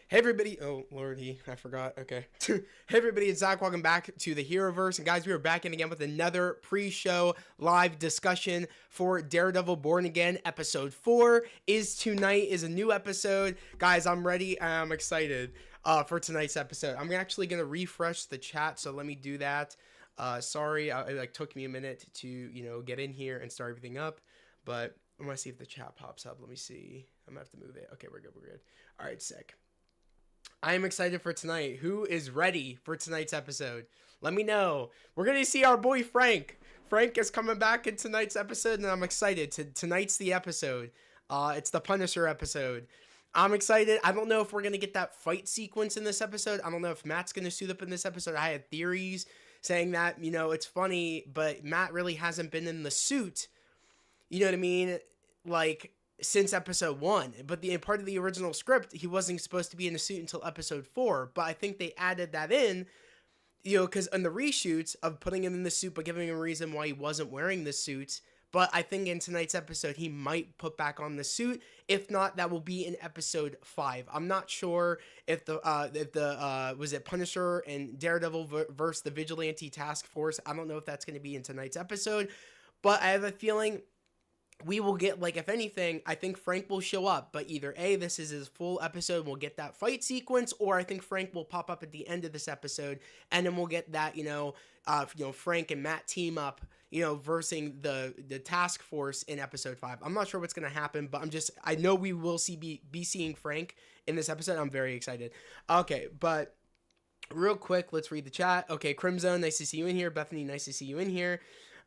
Hey everybody! Oh lordy, I forgot. Okay. Hey everybody, it's Zach. Welcome back to the Heroverse, and guys, we are back in again with another pre-show live discussion for Daredevil: Born Again. Episode 4 is tonight. Is a new episode, guys. I'm ready. I'm excited for tonight's episode. I'm actually gonna refresh the chat, so let me do that. Sorry, it took me a minute to get in here and start everything up, but I want to see if the chat pops up. Let me see. I'm gonna have to move it. Okay, we're good. We're good. All right, sick. I am excited for tonight. Who is ready for tonight's episode? Let me know. We're going to see our boy Frank. Frank is coming back in tonight's episode, and I'm excited. Tonight's the episode. It's the Punisher episode. I'm excited. I don't know if we're going to get that fight sequence in this episode. I don't know if Matt's going to suit up in this episode. I had theories saying that, it's funny, but Matt really hasn't been in the suit. You know what I mean? Like, since episode 1, but the part of the original script, he wasn't supposed to be in a suit until episode 4, but I think they added that in, because in the reshoots of putting him in the suit but giving him a reason why he wasn't wearing the suit. But I think in tonight's episode he might put back on the suit. If not, that will be in episode 5. I'm not sure if the was it Punisher and Daredevil versus the Vigilante Task Force. I don't know if that's going to be in tonight's episode, but I have a feeling we will get, like, if anything, I think Frank will show up, but either A, this is his full episode, we'll get that fight sequence, or I think Frank will pop up at the end of this episode, and then we'll get that, Frank and Matt team up, versus the task force in episode 5. I'm not sure what's going to happen, but I know we will be seeing Frank in this episode. I'm very excited. Okay, but real quick, let's read the chat. Okay, Crimzone, nice to see you in here. Bethany, nice to see you in here.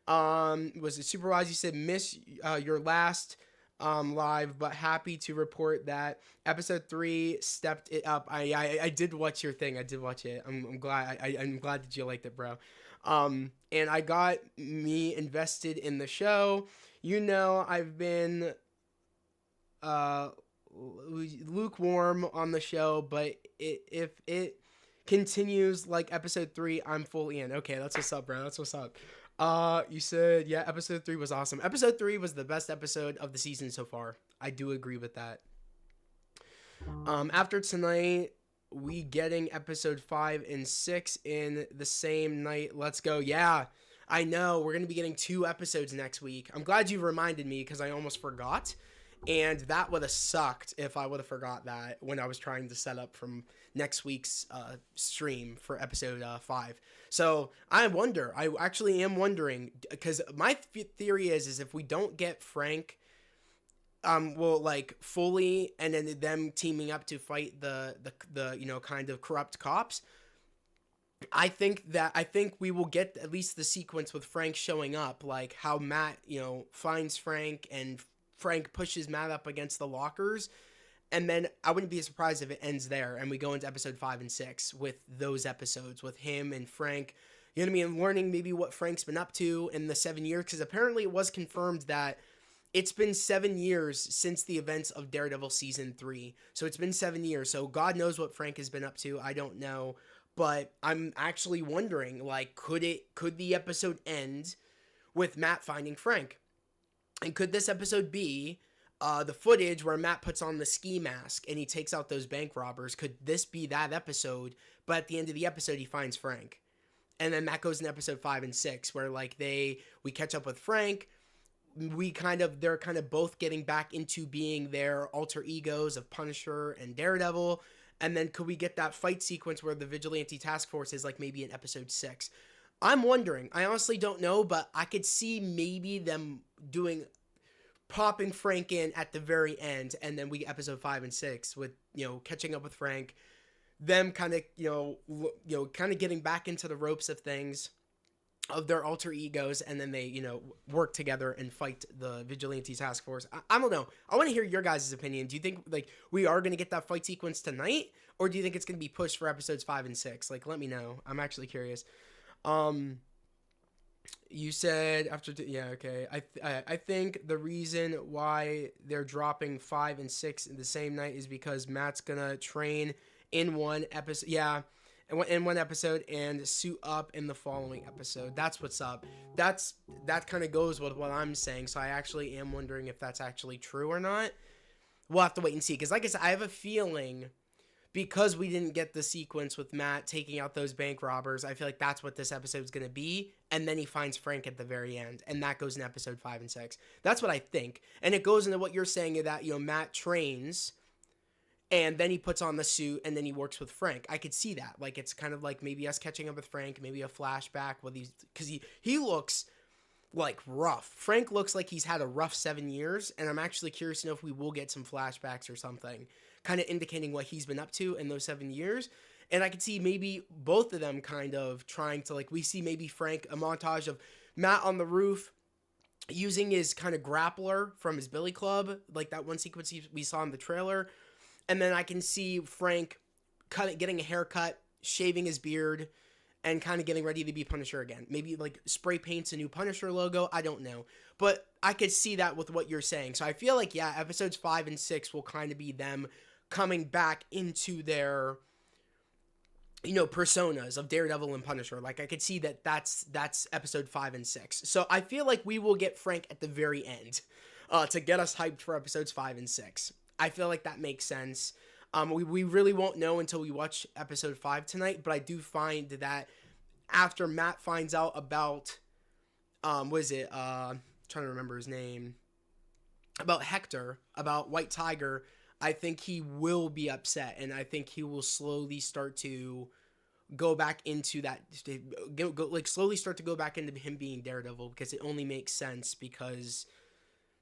Was it Superwise? You said miss your last live, but happy to report that episode 3 stepped it up. I did watch your thing. I did watch it. I'm glad. I'm glad that you liked it, bro. And I got me invested in the show. I've been lukewarm on the show, but if it continues like episode 3, I'm fully in. Okay, that's what's up, bro. That's what's up. You said, yeah, episode 3 was awesome. Episode 3 was the best episode of the season so far. I do agree with that. After tonight, we getting episode 5 and 6 in the same night. Let's go. Yeah, I know. We're going to be getting 2 episodes next week. I'm glad you reminded me because I almost forgot. And that would have sucked if I would have forgot that when I was trying to set up from next week's stream for episode 5. So I actually am wondering, because my theory is if we don't get Frank, fully, and then them teaming up to fight the kind of corrupt cops, I think we will get at least the sequence with Frank showing up, like how Matt, finds Frank and Frank pushes Matt up against the lockers. And then I wouldn't be surprised if it ends there and we go into episode 5 and 6 with those episodes with him and Frank, and learning maybe what Frank's been up to in the 7 years. Because apparently it was confirmed that it's been 7 years since the events of Daredevil season 3. So it's been 7 years. So God knows what Frank has been up to. I don't know. But I'm actually wondering, like, could the episode end with Matt finding Frank? And could this episode be the footage where Matt puts on the ski mask and he takes out those bank robbers? Could this be that episode, but at the end of the episode he finds Frank? And then that goes in episode 5 and 6 where we catch up with Frank. They're kind of both getting back into being their alter egos of Punisher and Daredevil. And then could we get that fight sequence where the Vigilante Task Force is like maybe in episode 6? I'm wondering. I honestly don't know, but I could see maybe them popping Frank in at the very end, and then we get episode 5 and 6 with catching up with Frank, them kind of kind of getting back into the ropes of things, of their alter egos, and then they work together and fight the Vigilante Task Force. I don't know. I want to hear your guys' opinion. Do you think we are going to get that fight sequence tonight, or do you think it's going to be pushed for episodes 5 and 6? Let me know. I'm actually curious. You said after yeah, okay. I think the reason why they're dropping 5 and 6 in the same night is because Matt's gonna train in one episode. Yeah, in one episode and suit up in the following episode. That's what's up. That kind of goes with what I'm saying. So I actually am wondering if that's actually true or not. We'll have to wait and see. Because like I said, I have a feeling because we didn't get the sequence with Matt taking out those bank robbers, I feel like that's what this episode is going to be. And then he finds Frank at the very end, and that goes in episode 5 and 6. That's what I think. And it goes into what you're saying, that, Matt trains, and then he puts on the suit, and then he works with Frank. I could see that. Like, it's kind of like maybe us catching up with Frank, maybe a flashback with these, because he looks like rough. Frank looks like he's had a rough 7 years, and I'm actually curious to know if we will get some flashbacks or something, kind of indicating what he's been up to in those 7 years. And I could see maybe both of them kind of trying to, like, we see maybe Frank, a montage of Matt on the roof using his kind of grappler from his billy club, like that one sequence we saw in the trailer. And then I can see Frank getting a haircut, shaving his beard, and kind of getting ready to be Punisher again. Maybe like spray paints a new Punisher logo. I don't know. But I could see that with what you're saying. So I feel like, yeah, episodes 5 and 6 will kind of be them coming back into their, personas of Daredevil and Punisher. Like, I could see that's episode 5 and 6. So I feel like we will get Frank at the very end to get us hyped for episodes 5 and 6. I feel like that makes sense. We really won't know until we watch episode 5 tonight, but I do find that after Matt finds out about, trying to remember his name, about Hector, about White Tiger, I think he will be upset, and I think he will slowly start to go back into that, slowly start to go back into him being Daredevil, because it only makes sense, because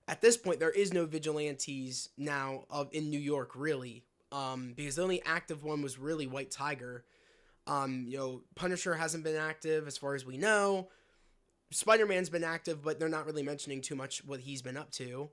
at this point, there is no vigilantes now in New York, really, because the only active one was really White Tiger. Punisher hasn't been active as far as we know. Spider-Man's been active, but they're not really mentioning too much what he's been up to.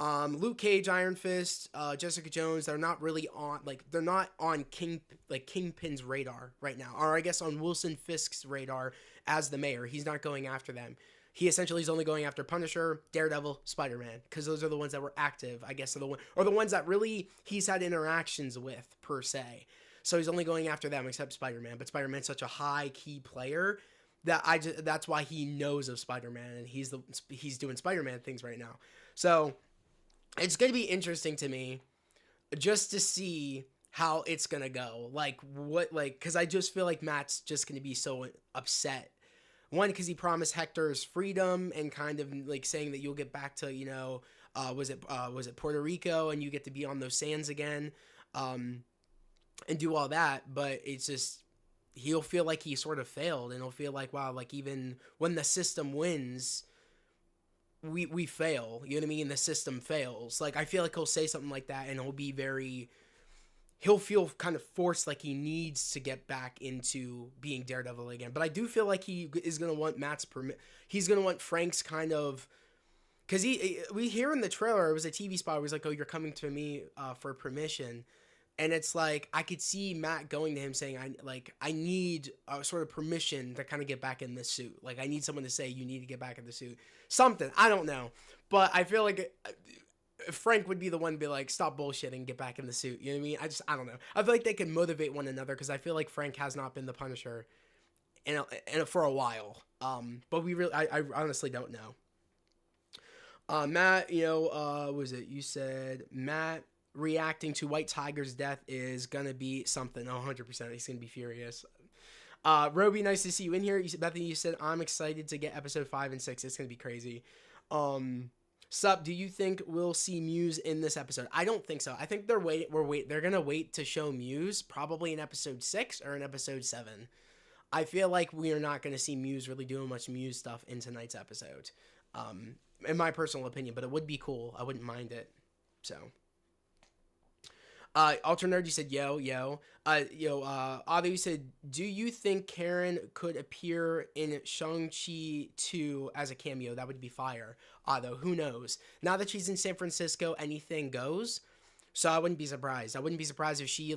Luke Cage, Iron Fist, Jessica Jones, they're not really on, they're not on Kingpin's radar right now. Or I guess on Wilson Fisk's radar as the mayor. He's not going after them. He essentially is only going after Punisher, Daredevil, Spider-Man, because those are the ones that were active, I guess, or the ones that really he's had interactions with, per se. So he's only going after them, except Spider-Man. But Spider-Man's such a high key player that that's why he knows of Spider-Man, and he's doing Spider-Man things right now. So it's going to be interesting to me just to see how it's going to go. Because I just feel like Matt's just going to be so upset. One, because he promised Hector's freedom and kind of like saying that you'll get back to, was it Puerto Rico, and you get to be on those sands again, and do all that. But it's just, he'll feel like he sort of failed, and he'll feel like, wow, like even when the system wins, we fail. You know what I mean? The system fails. Like, I feel like he'll say something like that, and he'll feel kind of forced, like he needs to get back into being Daredevil again. But I do feel like he is going to want Matt's he's going to want Frank's kind of, because we hear in the trailer, it was a TV spot where he's like, oh, you're coming to me for permission. And it's like, I could see Matt going to him saying, I need a sort of permission to kind of get back in this suit. Like, I need someone to say, you need to get back in the suit. Something. I don't know. But I feel like Frank would be the one to be like, stop bullshitting, get back in the suit. You know what I mean? I don't know. I feel like they can motivate one another, because I feel like Frank has not been the Punisher for a while. But I honestly don't know. Matt, what was it? You said Matt reacting to White Tiger's death is gonna be something. 100%. He's gonna be furious. Roby, nice to see you in here. Bethany, you said, I'm excited to get episode 5 and 6. It's gonna be crazy. Sup, do you think we'll see Muse in this episode? I don't think so. I think they're gonna wait to show Muse probably in episode 6 or in episode 7. I feel like we are not gonna see Muse really doing much Muse stuff in tonight's episode. In my personal opinion, but it would be cool. I wouldn't mind it. So Ultra Nerd, you said yo. Ado, you said, do you think Karen could appear in Shang-Chi 2 as a cameo? That would be fire. Ado, who knows? Now that she's in San Francisco, anything goes. So I wouldn't be surprised. I wouldn't be surprised if she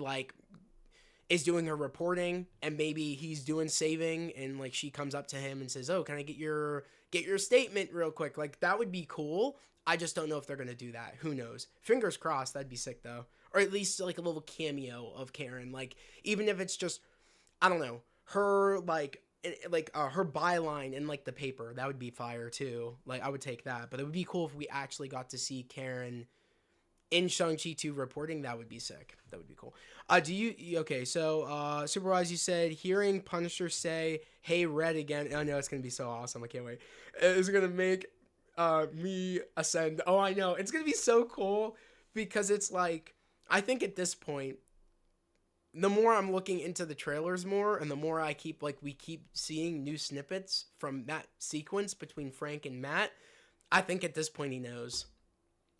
is doing her reporting, and maybe he's doing saving, and she comes up to him and says, oh, can I get your statement real quick? That would be cool. I just don't know if they're going to do that. Who knows? Fingers crossed. That'd be sick, though. Or at least, a little cameo of Karen. Even if it's just, I don't know, her, her byline in, the paper. That would be fire, too. I would take that. But it would be cool if we actually got to see Karen in Shang-Chi 2 reporting, that would be sick. That would be cool. Do you okay, so Superwise, you said hearing Punisher say, "Hey Red" again. Oh no, it's gonna be so awesome. I can't wait. It's gonna make me ascend. Oh, I know. It's gonna be so cool because it's like I think at this point, the more I'm looking into the trailers more and the more I keep like we keep seeing new snippets from that sequence between Frank and Matt, I think at this point he knows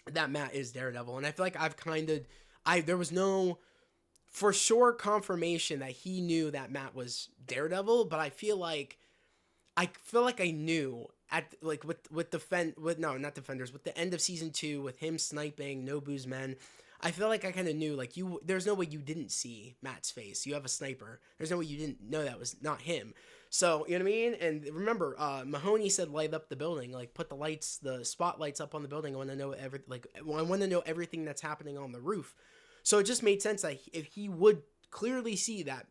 that Matt is Daredevil. And I feel like I've kind of there was no for sure confirmation that he knew that Matt was Daredevil, but I feel like I knew at like with defend with no not defenders with the end of season 2 with him sniping Nobu's men. I feel like I kind of knew like you. There's no way you didn't see Matt's face. You have a sniper. There's no way you didn't know that was not him. So you know what I mean. And remember, Mahoney said light up the building, like put the lights, the spotlights up on the building. I want to know I want to know everything that's happening on the roof. So it just made sense that if he would clearly see that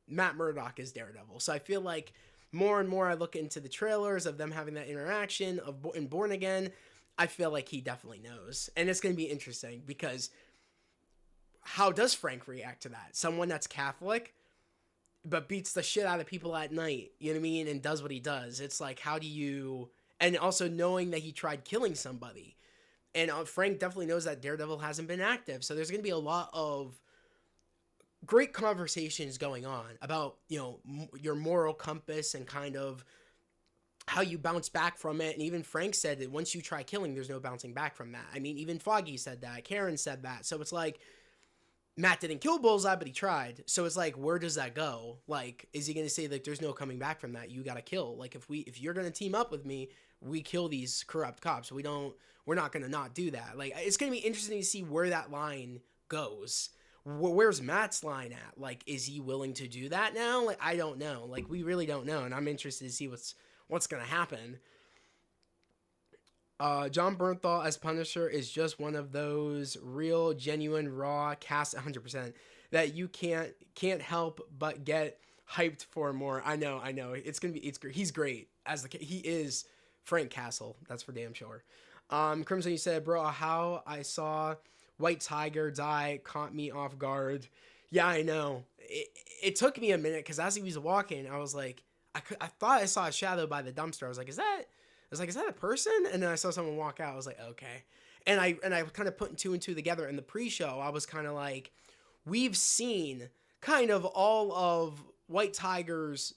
Matt Murdock is Daredevil. So I feel like more and more I look into the trailers of them having that interaction in Born Again, I feel like he definitely knows. And it's going to be interesting because how does Frank react to that? Someone that's Catholic but beats the shit out of people at night, you know what I mean, and does what he does. It's like, how do you, and also knowing that he tried killing somebody. And Frank definitely knows that Daredevil hasn't been active. So there's going to be a lot of great conversations going on about, your moral compass and kind of how you bounce back from it. And even Frank said that once you try killing, there's no bouncing back from that. I mean, even Foggy said that. Karen said that. So it's like, Matt didn't kill Bullseye, but he tried. So it's like, where does that go? Like, is he going to say, like, there's no coming back from that? You got to kill. Like, if you're going to team up with me, we kill these corrupt cops. We're not going to not do that. Like, it's going to be interesting to see where that line goes. Where's Matt's line at? Like, is he willing to do that now? Like, I don't know. Like, we really don't know. And I'm interested to see what's going to happen. John Bernthal as Punisher is just one of those real, genuine, raw cast 100% that you can't help but get hyped for more. I know. He's great as he is Frank Castle. That's for damn sure. Crimson, you said, bro, how I saw White Tiger die caught me off guard. Yeah, I know. It took me a minute because as he was walking, I was like, I thought I saw a shadow by the dumpster. I was like, is that a person? And then I saw someone walk out. I was like, okay. And I kind of putting two and two together in the pre-show. I was kind of like, we've seen kind of all of White Tiger's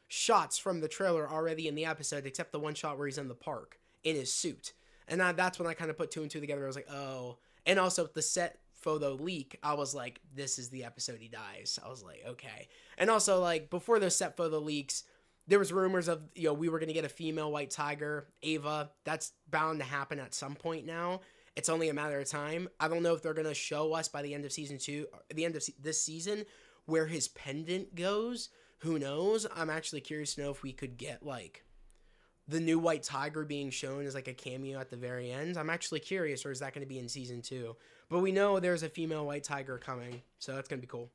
shots from the trailer already in the episode, except the one shot where he's in the park in his suit. And that's when I kind of put two and two together. I was like, oh. And also the set photo leak, I was like, this is the episode he dies. I was like, okay. And also, like, before those set photo leaks, there was rumors of, we were going to get a female White Tiger, Ava. That's bound to happen at some point now. It's only a matter of time. I don't know if they're going to show us by the end of season 2, the end of this season, where his pendant goes. Who knows? I'm actually curious to know if we could get, like, the new White Tiger being shown as, like, a cameo at the very end. I'm actually curious, or is that going to be in season 2? But we know there's a female White Tiger coming, so that's going to be cool.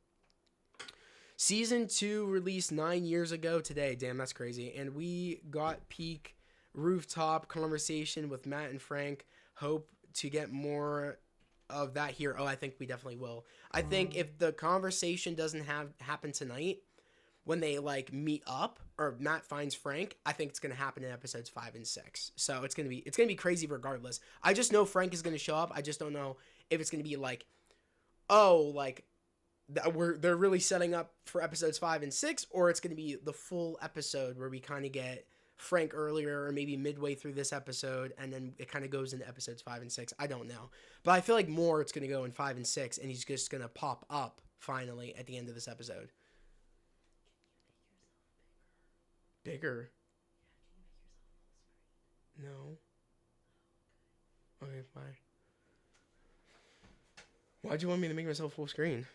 Season 2 released 9 years ago today. Damn, that's crazy. And we got peak rooftop conversation with Matt and Frank. Hope to get more of that here. Oh, I think we definitely will. I think if the conversation doesn't happen tonight, when they like meet up or Matt finds Frank, I think it's gonna happen in episodes 5 and 6. So it's gonna be crazy regardless. I just know Frank is gonna show up. I just don't know if it's gonna be like, oh, like they're really setting up for episodes 5 and 6, or it's going to be the full episode where we kind of get Frank earlier or maybe midway through this episode, and then it kind of goes into episodes 5 and 6. I don't know. But I feel like more it's going to go in 5 and 6, and he's just going to pop up finally at the end of this episode. Bigger? No. Okay, fine. Why'd you want me to make myself full screen?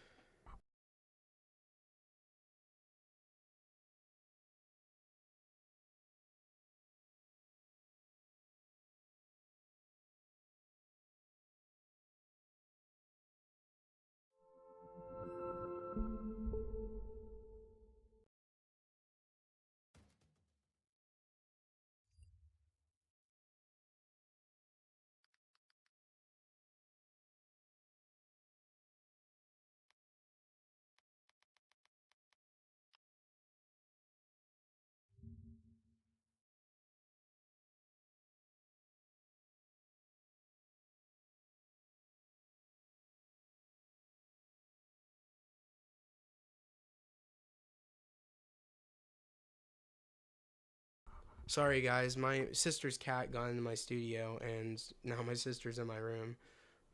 Sorry, guys. My sister's cat got into my studio, and now my sister's in my room.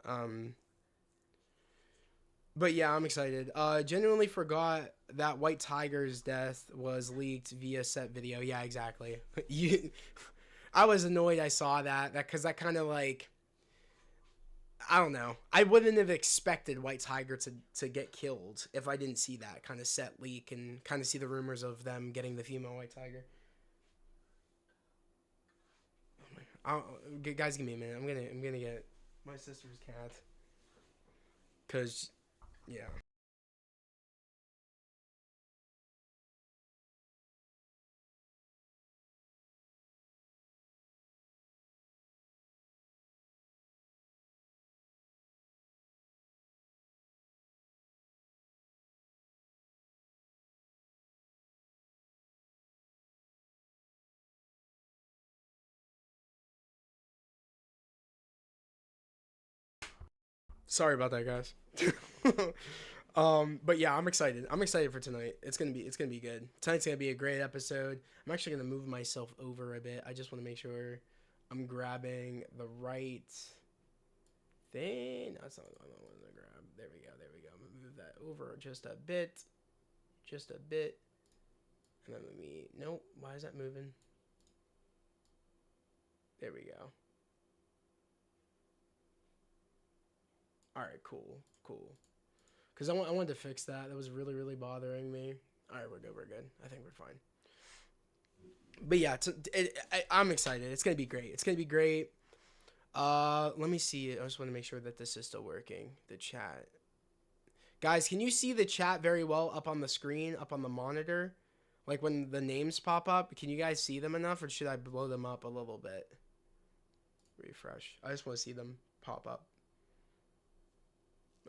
Um, but yeah, I'm excited. Genuinely forgot that White Tiger's death was leaked via set video. Yeah, exactly. you, I was annoyed I saw that because that kind of like I don't know. I wouldn't have expected White Tiger to get killed if I didn't see that kind of set leak and kind of see the rumors of them getting the female White Tiger. I'll, guys, give me a minute. I'm gonna get my sister's cat. Cause yeah. Sorry about that, guys. But yeah, I'm excited. I'm excited for tonight. It's gonna be good. Tonight's gonna be a great episode. I'm actually gonna move myself over a bit. I just want to make sure I'm grabbing the right thing. That's not what I want to grab. There we go. There we go. I'm gonna move that over just a bit, just a bit, and then let me. Nope. Why is that moving? There we go. All right. Cool. Cool. Because I wanted to fix that. That was really, really bothering me. All right, we're good. We're good. I think we're fine. But yeah, I'm excited. It's gonna be great. It's gonna be great. Let me see. I just want to make sure that this is still working. The chat, guys. Can you see the chat very well up on the screen, up on the monitor? Like when the names pop up, can you guys see them enough, or should I blow them up a little bit? Refresh. I just want to see them pop up.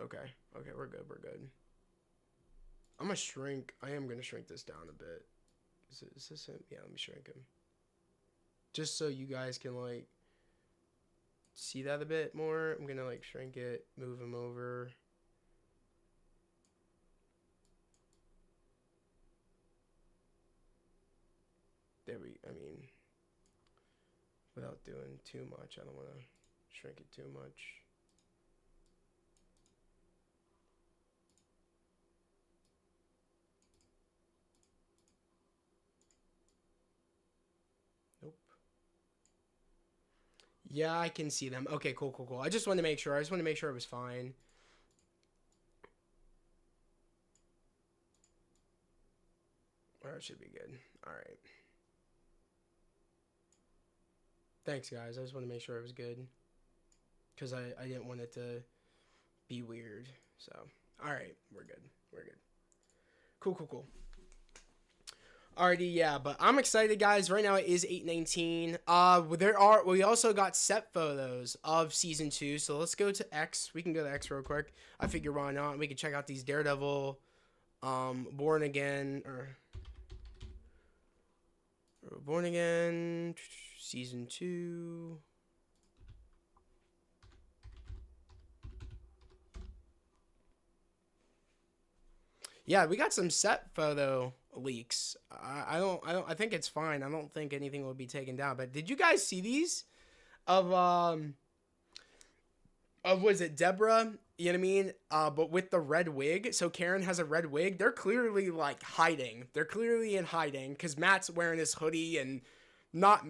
Okay. Okay, we're good. We're good. I'm gonna shrink. I am gonna shrink this down a bit. Is this him? Yeah, let me shrink him. Just so you guys can like see that a bit more. I'm gonna like shrink it, move him over. I mean, without doing too much, I don't want to shrink it too much. Nope. Yeah, I can see them. Okay, cool, cool, cool. I just want to make sure. I just want to make sure it was fine. Or it should be good. All right. Thanks, guys. I just want to make sure it was good. Because I didn't want it to be weird. So, all right. We're good. We're good. Cool, cool, cool. Alrighty, yeah, but I'm excited, guys. Right now it is 8:19. We also got set photos of season 2. So let's go to X. We can go to X real quick. I figure why not? We can check out these Daredevil, Born Again or Born Again season 2. Yeah, we got some set photo leaks. I think it's fine. I don't think anything will be taken down. But did you guys see these of was it Deborah? You know what I mean? But with the red wig. So Karen has a red wig. They're clearly like hiding. They're clearly in hiding because Matt's wearing his hoodie and not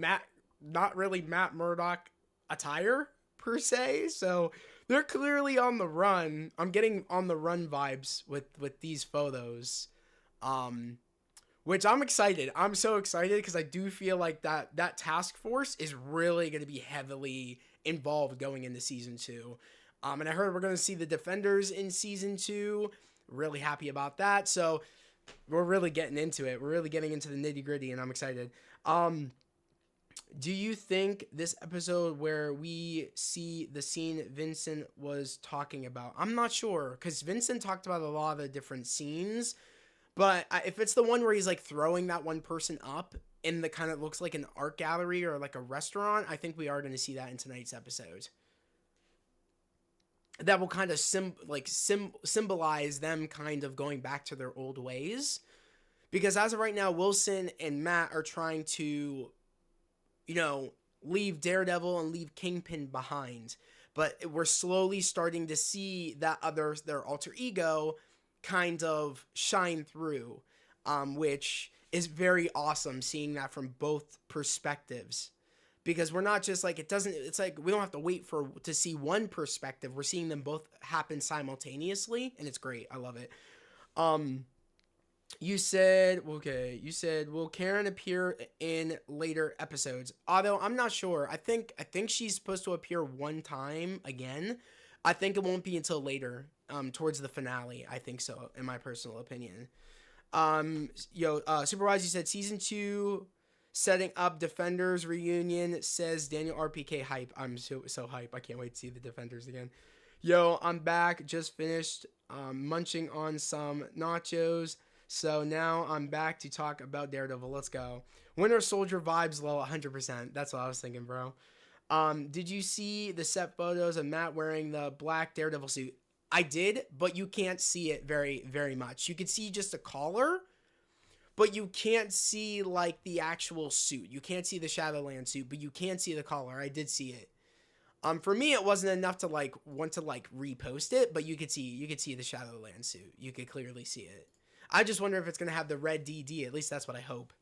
really Matt Murdock attire per se. So they're clearly on the run. I'm getting on the run vibes with these photos. Which I'm excited. I'm so excited because I do feel like that task force is really going to be heavily involved going into season 2. And I heard we're going to see the Defenders in season 2. Really happy about that. So we're really getting into it. We're really getting into the nitty gritty, and I'm excited. Do you think this episode where we see the scene Vincent was talking about? I'm not sure because Vincent talked about a lot of the different scenes. But if it's the one where he's like throwing that one person up in the kind of looks like an art gallery or like a restaurant, I think we are going to see that in tonight's episode. That will kind of symbolize them kind of going back to their old ways. Because as of right now, Wilson and Matt are trying to you know, leave Daredevil and leave Kingpin behind. But we're slowly starting to see that their alter ego kind of shine through, which is very awesome seeing that from both perspectives. Because we're not just like, it's like we don't have to wait to see one perspective. We're seeing them both happen simultaneously, and it's great. I love it. You said, will Karen appear in later episodes? Although I'm not sure. I think she's supposed to appear one time again. I think it won't be until later, towards the finale. I think so, in my personal opinion. Superwise, you said season 2 setting up Defenders reunion, says Daniel RPK. Hype. I'm so hype. I can't wait to see the Defenders again. Yo, I'm back. Just finished munching on some nachos. So now I'm back to talk about Daredevil. Let's go. Winter Soldier vibes low 100%. That's what I was thinking, bro. Did you see the set photos of Matt wearing the black Daredevil suit? I did, but you can't see it very, very much. You could see just a collar, but you can't see like the actual suit. You can't see the Shadowland suit, but you can see the collar. I did see it. For me, it wasn't enough to like want to like repost it, but you could see the Shadowland suit. You could clearly see it. I just wonder if it's gonna have the red DD. At least that's what I hope.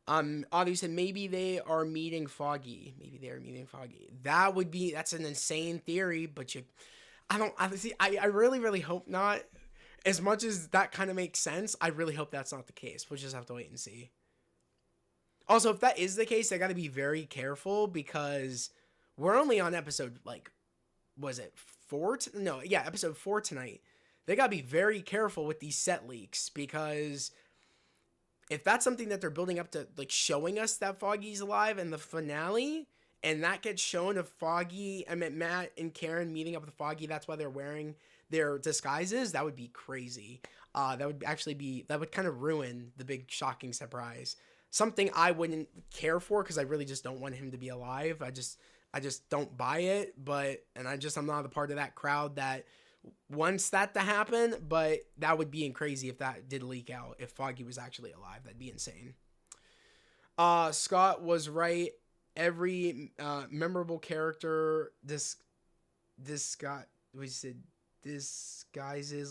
Audie said maybe they are meeting Foggy. That's an insane theory, but I really, really hope not. As much as that kind of makes sense, I really hope that's not the case. We'll just have to wait and see. Also, if that is the case, I got to be very careful because we're only on episode, like, was it 4? Episode 4 tonight. They got to be very careful with these set leaks because if that's something that they're building up to, like, showing us that Foggy's alive in the finale, and that gets shown of Matt and Karen meeting up with Foggy, that's why they're wearing their disguises, that would be crazy. That would kind of ruin the big shocking surprise. Something I wouldn't care for because I really just don't want him to be alive. I just don't buy it, I'm not a part of that crowd that wants that to happen, but that would be crazy if that did leak out. If Foggy was actually alive, that'd be insane. Scott was right. Every memorable character disguises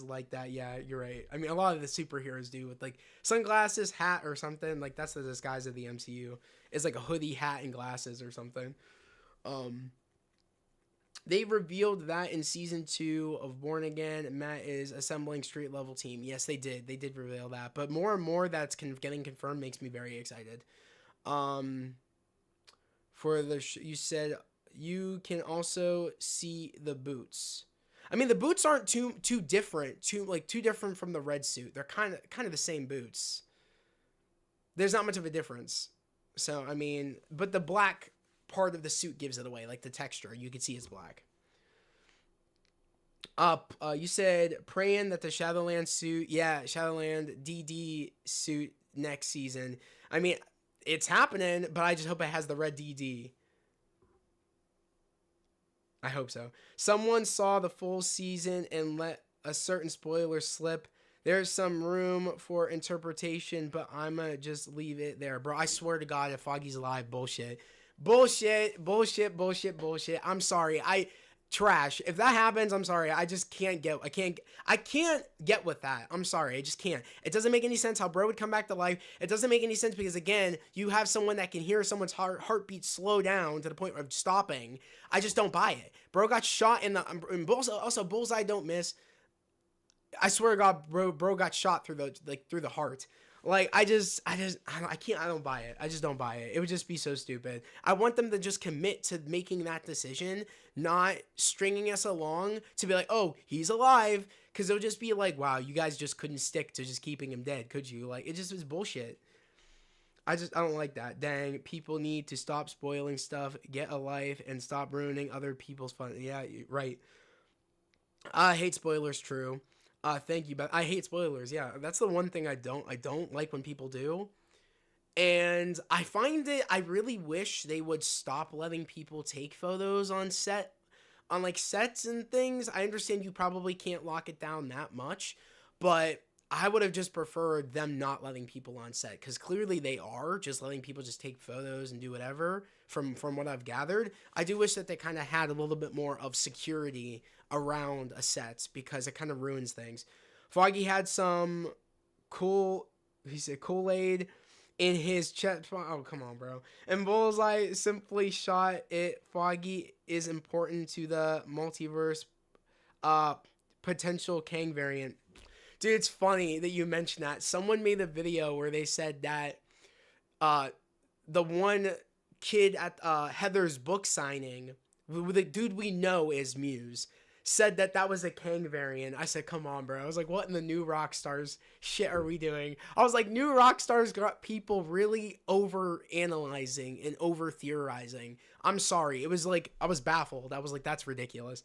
like that. Yeah, you're right. I mean, a lot of the superheroes do with like sunglasses, hat, or something. Like that's the disguise of the MCU. It's like a hoodie, hat, and glasses or something. They revealed that in season 2 of Born Again, Matt is assembling street level team. Yes, they did. They did reveal that. But more and more that's getting confirmed makes me very excited. You said you can also see the boots. I mean, the boots aren't too different, too different from the red suit. They're kind of the same boots. There's not much of a difference. So, I mean, but the black part of the suit gives it away, like the texture. You can see it's black. You said praying that the Shadowland suit, Shadowland DD suit next season. I mean, it's happening, but I just hope it has the red DD. I hope so. Someone saw the full season and let a certain spoiler slip. There's some room for interpretation, but I'ma just leave it there. Bro, I swear to God, if Foggy's alive, bullshit. Bullshit. I'm sorry. Trash. If that happens, I'm sorry. I can't get with that. I'm sorry. I just can't. It doesn't make any sense how bro would come back to life. It doesn't make any sense because, again, you have someone that can hear someone's heartbeat slow down to the point of stopping. I just don't buy it. Bro got shot in also bullseye don't miss. I swear to God, bro got shot through the heart. Like, I don't buy it. I just don't buy it. It would just be so stupid. I want them to just commit to making that decision, not stringing us along to be like, oh, he's alive. Because it'll just be like, wow, you guys just couldn't stick to just keeping him dead, could you? Like, it just was bullshit. I don't like that. Dang, people need to stop spoiling stuff, get a life, and stop ruining other people's fun. Yeah, right. I hate spoilers, true. Thank you, but I hate spoilers. Yeah, that's the one thing I don't like when people do. And I really wish they would stop letting people take photos on sets and things. I understand you probably can't lock it down that much, but I would have just preferred them not letting people on set, because clearly they are just letting people just take photos and do whatever. From what I've gathered, I do wish that they kind of had a little bit more of security around a set, because it kind of ruins things. Foggy had some cool, he said Kool-Aid in his chest. Oh, come on, bro. And Bullseye simply shot it. Foggy is important to the multiverse potential Kang variant. Dude, it's funny that you mentioned that. Someone made a video where they said that the one kid at Heather's book signing, the dude we know is Muse, said that that was a Kang variant. I said, come on, bro. I was like, what in the new Rockstars shit are we doing? I was like, new Rockstars got people really over analyzing and over theorizing. I'm sorry. It was like, I was baffled. I was like, that's ridiculous.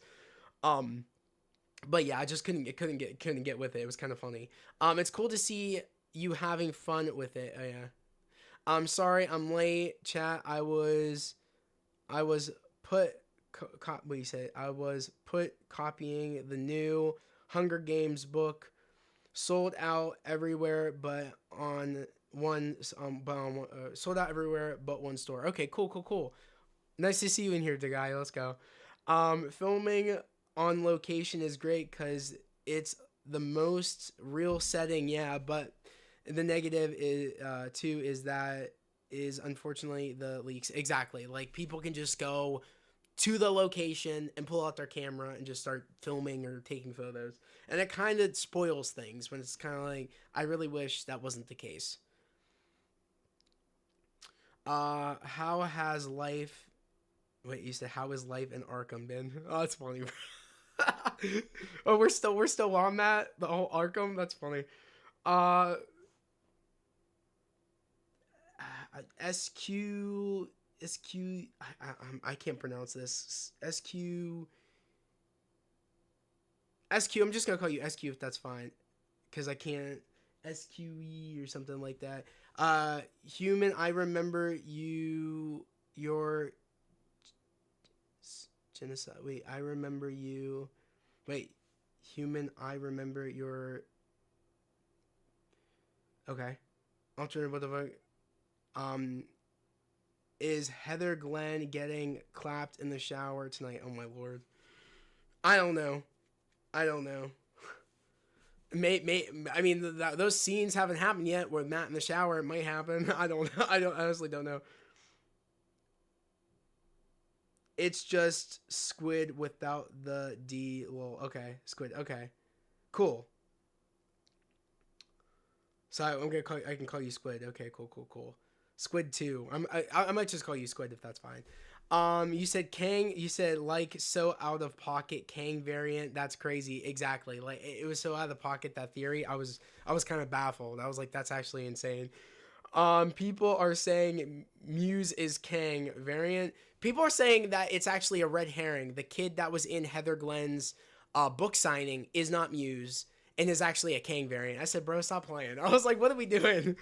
But yeah, I just couldn't get with it. It was kind of funny. It's cool to see you having fun with it. Oh yeah. I'm sorry, I'm late, chat. I was put what do you say? I was put copying the new Hunger Games book, sold out everywhere, but on one sold out everywhere but one store. Okay, cool. Nice to see you in here, guy. Let's go. Filming on location is great because it's the most real setting, yeah, but the negative is too is that is unfortunately the leaks. Exactly. Like, people can just go to the location and pull out their camera and just start filming or taking photos, and it kind of spoils things when it's kind of like, I really wish that wasn't the case. How has life wait you said how has life in Arkham been? Oh, that's funny. Oh, we're still on that, the whole Arkham. That's funny. I can't pronounce this. SQ. I'm just gonna call you SQ if that's fine, because I can't SQE or something like that. Human, I remember you. Your genocide. Wait, I remember you. Wait, human, I remember your. Okay, alternative. What the fuck? Is Heather Glenn getting clapped in the shower tonight? Oh my lord. I don't know. I mean, those scenes haven't happened yet with Matt in the shower. It might happen. I honestly don't know. It's just Squid without the D. Well, okay, Squid. Okay, cool. So I can call you Squid. Okay, cool. Squid 2. I might just call you Squid if that's fine. You said Kang. You said, like, so out of pocket Kang variant. That's crazy. Exactly. Like, it was so out of pocket, that theory. I was kind of baffled. I was like, that's actually insane. People are saying Muse is Kang variant. People are saying that it's actually a red herring. The kid that was in Heather Glenn's book signing is not Muse and is actually a Kang variant. I said, bro, stop playing. I was like, what are we doing?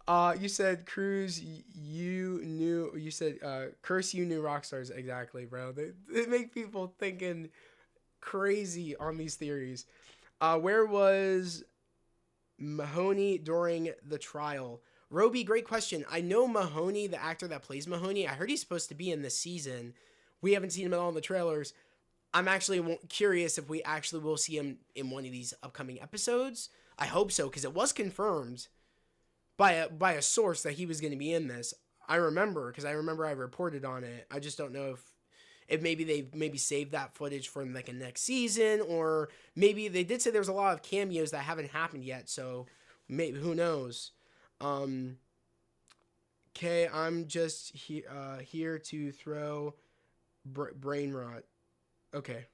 You said Cruz, you said curse you new Rockstars. Exactly, bro. They make people thinking crazy on these theories. Where was Mahoney during the trial? Roby, great question. I know Mahoney, the actor that plays Mahoney. I heard he's supposed to be in this season. We haven't seen him at all in the trailers. I'm actually curious if we actually will see him in one of these upcoming episodes. I hope so, because it was confirmed by a source that he was going to be in this. I remember, because I reported on it. I just don't know if maybe they saved that footage for like a next season, or maybe they did say there was a lot of cameos that haven't happened yet. So maybe, who knows? Okay, I'm just here to throw brain rot. Okay.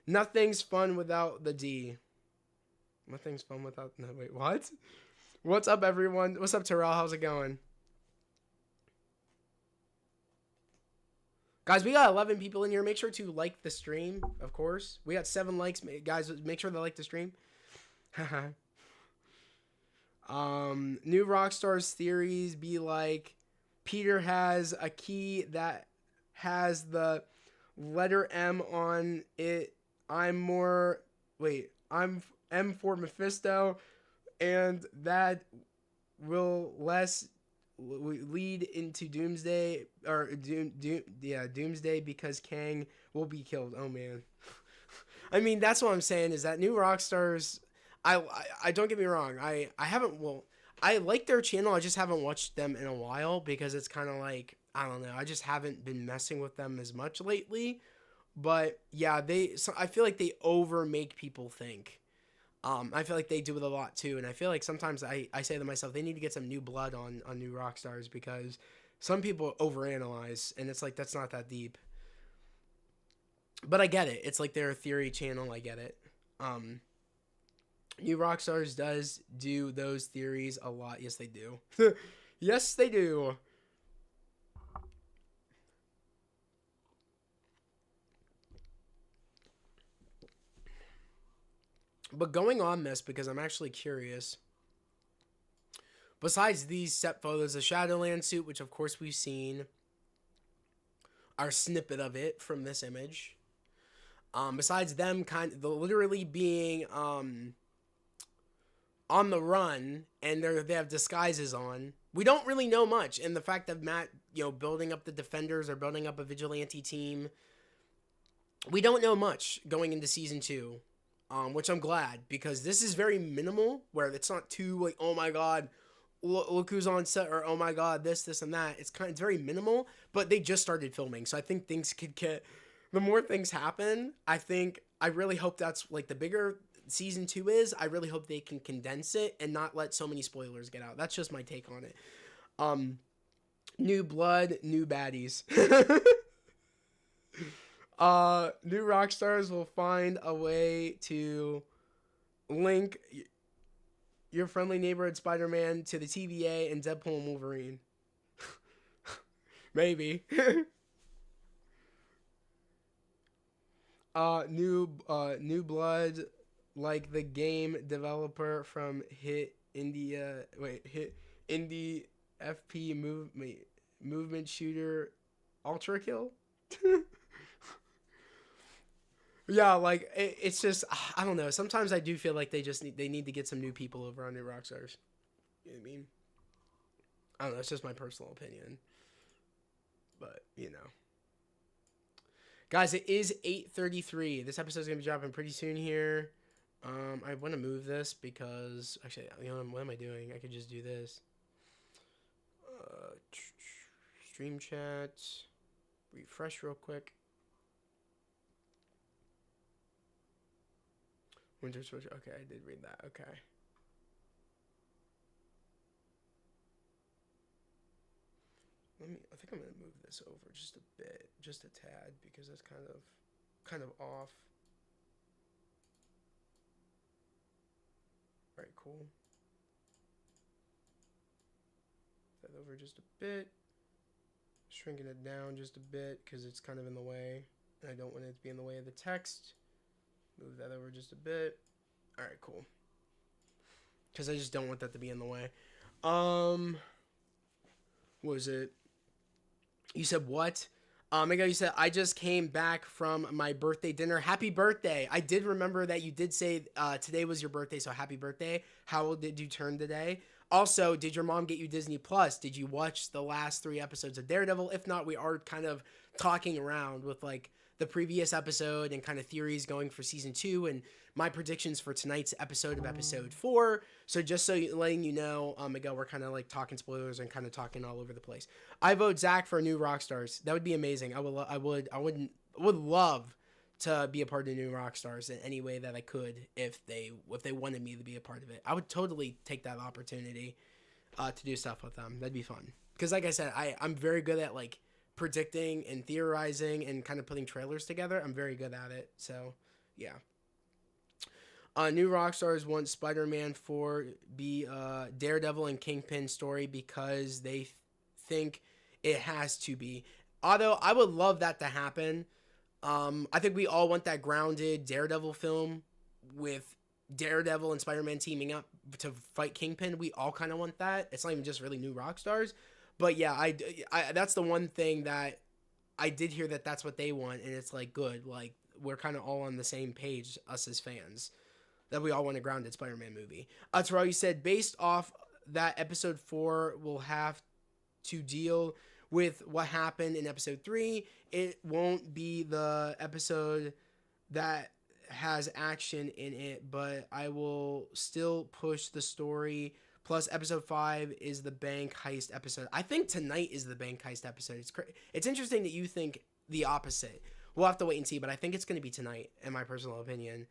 Nothing's fun without the D. Nothing's fun without. No, wait, what? What's up, everyone? What's up, Terrell? How's it going? Guys, we got 11 people in here. Make sure to like the stream, of course. We got 7 likes. Guys, make sure to like the stream. New Rockstars theories be like, Peter has a key that has the letter M on it I'm more. Wait, I'm M for Mephisto, and that will less lead into Doomsday or Doomsday because Kang will be killed. Oh man. I mean, that's what I'm saying is that new Rockstars. I don't get me wrong. I haven't. Well, I like their channel. I just haven't watched them in a while because it's kind of like I don't know. I just haven't been messing with them as much lately. But yeah, I feel like they over make people think. I feel like they do it a lot too, and I feel like sometimes I say to myself they need to get some new blood on new rock stars because some people overanalyze, and it's like that's not that deep. But I get it. It's like their theory channel. I get it. Um, New Rockstars does do those theories a lot. Yes, they do. Yes, they do. But going on this, because I'm actually curious, besides these set photos, the Shadowland suit, which of course we've seen, our snippet of it from this image. Besides them literally being on the run and they have disguises on, we don't really know much. And the fact that Matt, building up the Defenders or building up a vigilante team, we don't know much going into season 2. Which I'm glad because this is very minimal where it's not too like, oh my god, look who's on set, or oh my god, this and that. It's very minimal, but they just started filming, so I think things could get. The more things happen, I really hope that's like the bigger season 2 is. I really hope they can condense it and not let so many spoilers get out. That's just my take on it. New blood, new baddies. New rock stars will find a way to link your friendly neighborhood Spider-Man to the TVA and Deadpool and Wolverine. Maybe. New blood, like the game developer from Hit Indie FP movement shooter Ultra Kill. Yeah, like it's just I don't know. Sometimes I do feel like they need to get some new people over on New Rockstars. You know what I mean? I don't know. It's just my personal opinion, but guys, it is 8:33. This episode's gonna be dropping pretty soon here. I want to move this because actually, what am I doing? I could just do this. Stream chat, refresh real quick. Winter Soldier. Okay, I did read that. Okay. I think I'm gonna move this over just a bit, just a tad, because that's kind of off. All right, cool. That over just a bit. Shrinking it down just a bit because it's kind of in the way, and I don't want it to be in the way of the text. Move that over just a bit. All right, cool. Because I just don't want that to be in the way. What was it? You said what? Miguel, you said, I just came back from my birthday dinner. Happy birthday. I did remember that you did say today was your birthday, so happy birthday. How old did you turn today? Also, did your mom get you Disney Plus? Did you watch the last 3 episodes of Daredevil? If not, we are kind of talking around with like the previous episode and kind of theories going for season 2 and my predictions for tonight's episode of episode 4. So just letting you know, Miguel, we're kind of like talking spoilers and kind of talking all over the place. I vote Zach for New Rockstars. That would be amazing. I would love to be a part of New Rockstars in any way that I could if they wanted me to be a part of it. I would totally take that opportunity to do stuff with them. That'd be fun. Because like I said, I'm very good at like predicting and theorizing and kind of putting trailers together. I'm very good at it. So yeah. New Rockstars want Spider-Man 4 be Daredevil and Kingpin story because they think it has to be. Although I would love that to happen. I think we all want that grounded Daredevil film with Daredevil and Spider-Man teaming up to fight Kingpin. We all kind of want that. It's not even just really New Rockstars. But yeah, I that's the one thing that I did hear that's what they want, and it's like good. Like we're kind of all on the same page, us as fans, that we all want a grounded Spider-Man movie. Terrell, you said based off that episode 4 will have to deal with what happened in episode 3. It won't be the episode that has action in it, but I will still push the story. Plus, episode 5 is the bank heist episode. I think tonight is the bank heist episode. It's interesting that you think the opposite. We'll have to wait and see, but I think it's going to be tonight, in my personal opinion.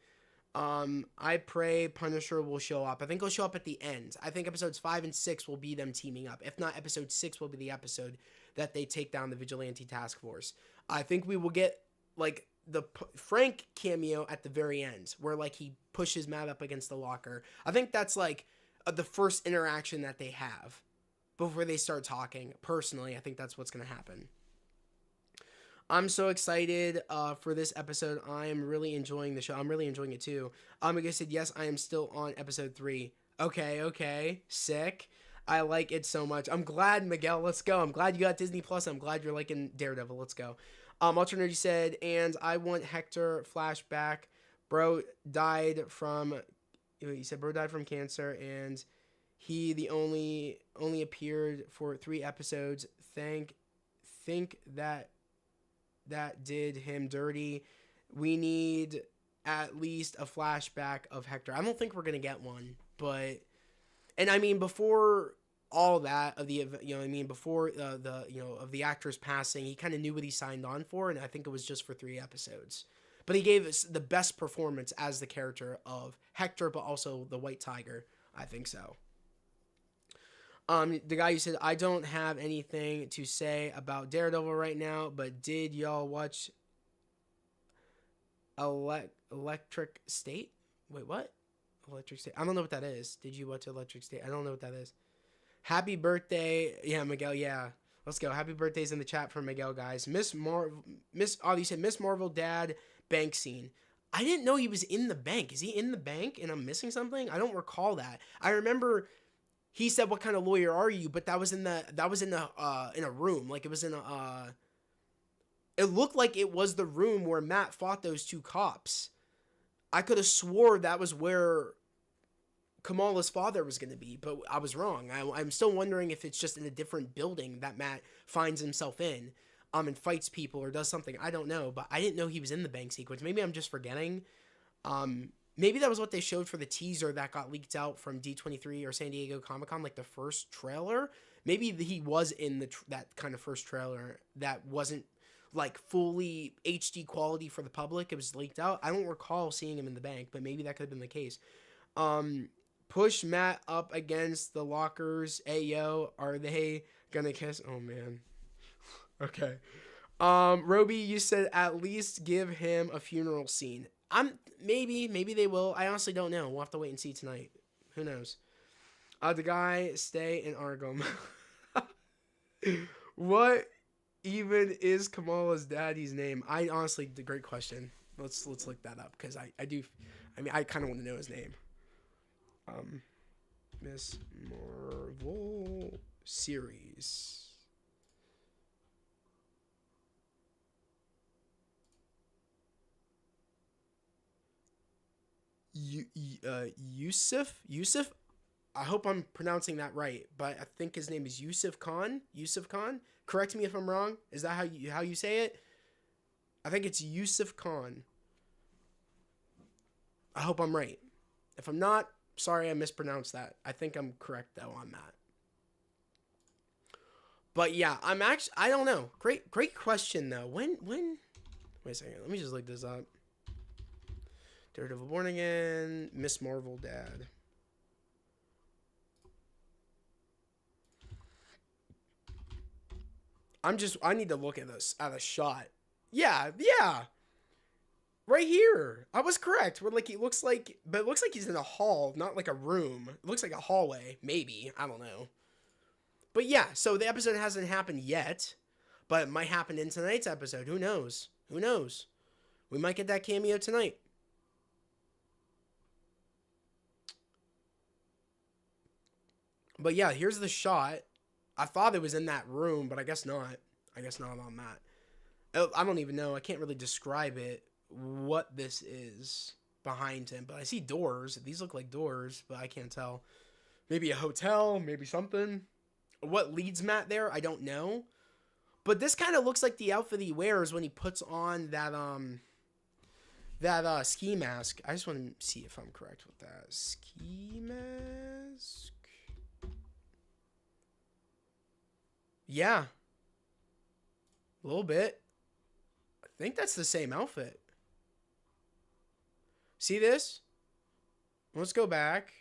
I pray Punisher will show up. I think he'll show up at the end. I think episodes 5 and 6 will be them teaming up. If not, episode 6 will be the episode that they take down the Vigilante Task Force. I think we will get, like, the Frank cameo at the very end, where, like, he pushes Matt up against the locker. I think that's, like, the first interaction that they have before they start talking. Personally, I think that's what's going to happen. I'm so excited for this episode. I am really enjoying the show. I'm really enjoying it too. Like I said, yes, I am still on episode 3. Okay, sick. I like it so much. I'm glad, Miguel. Let's go. I'm glad you got Disney Plus. I'm glad you're liking Daredevil. Let's go. Alternative said, and I want Hector flashback. Bro died from. He said, bro died from cancer, and he only appeared for 3 episodes. Think that did him dirty. We need at least a flashback of Hector. I don't think we're gonna get one, but, and I mean, before all that of the, before of the actor's passing, he kind of knew what he signed on for, and I think it was just for 3 episodes. But he gave us the best performance as the character of Hector, but also the White Tiger. I think so. The guy who said, I don't have anything to say about Daredevil right now, but did y'all watch Electric State? Wait, what? Electric State? I don't know what that is. Did you watch Electric State? I don't know what that is. Happy birthday. Yeah, Miguel, yeah. Let's go. Happy birthday's in the chat for Miguel, guys. You said Miss Marvel dad bank scene. I didn't know he was in the bank. Is he in the bank and I'm missing something? I don't recall that. I remember he said, "What kind of lawyer are you?" But that was in a room. Like, it was in a it looked like it was the room where Matt fought those 2 cops. I could have swore that was where Kamala's father was going to be, but I was wrong. I'm still wondering if it's just in a different building that Matt finds himself in, and fights people or does something. I don't know, but I didn't know he was in the bank sequence. Maybe I'm just forgetting. Maybe that was what they showed for the teaser that got leaked out from D23 or San Diego Comic-Con, like the first trailer. Maybe he was in that kind of first trailer that wasn't like fully HD quality for the public. It was leaked out. I don't recall seeing him in the bank, but maybe that could have been the case. Push Matt up against the lockers. Hey, yo, are they gonna kiss? Oh, man. Okay. Roby, you said at least give him a funeral scene. Maybe they will. I honestly don't know. We'll have to wait and see tonight. Who knows? The guy stay in Arkham. What even is Kamala's daddy's name? I honestly, the great question. Let's look that up, because I kind of want to know his name. Miss Marvel series. Yusuf. I hope I'm pronouncing that right, but I think his name is Yusuf Khan. Correct me if I'm wrong. Is that how you say it? I think it's Yusuf Khan. I hope I'm right. If I'm not, sorry, I mispronounced that. I think I'm correct though on that. But yeah, I don't know. Great question though. When wait a second. Let me just look this up. Daredevil Born Again, Miss Marvel dad. I need to look at this at a shot. Yeah. Right here. I was correct. But it looks like he's in a hall, not like a room. It looks like a hallway, maybe. I don't know. But yeah, so the episode hasn't happened yet, but it might happen in tonight's episode. Who knows? We might get that cameo tonight. But yeah, here's the shot. I thought it was in that room, but I guess not. On that. I don't even know. I can't really describe it what this is behind him, but I see doors. These look like doors, but I can't tell. Maybe a hotel, maybe something. What leads Matt there, I don't know. But this kind of looks like the outfit he wears when he puts on that ski mask. I just want to see if I'm correct with that. Ski mask. Yeah. A little bit. I think that's the same outfit. See this? Let's go back.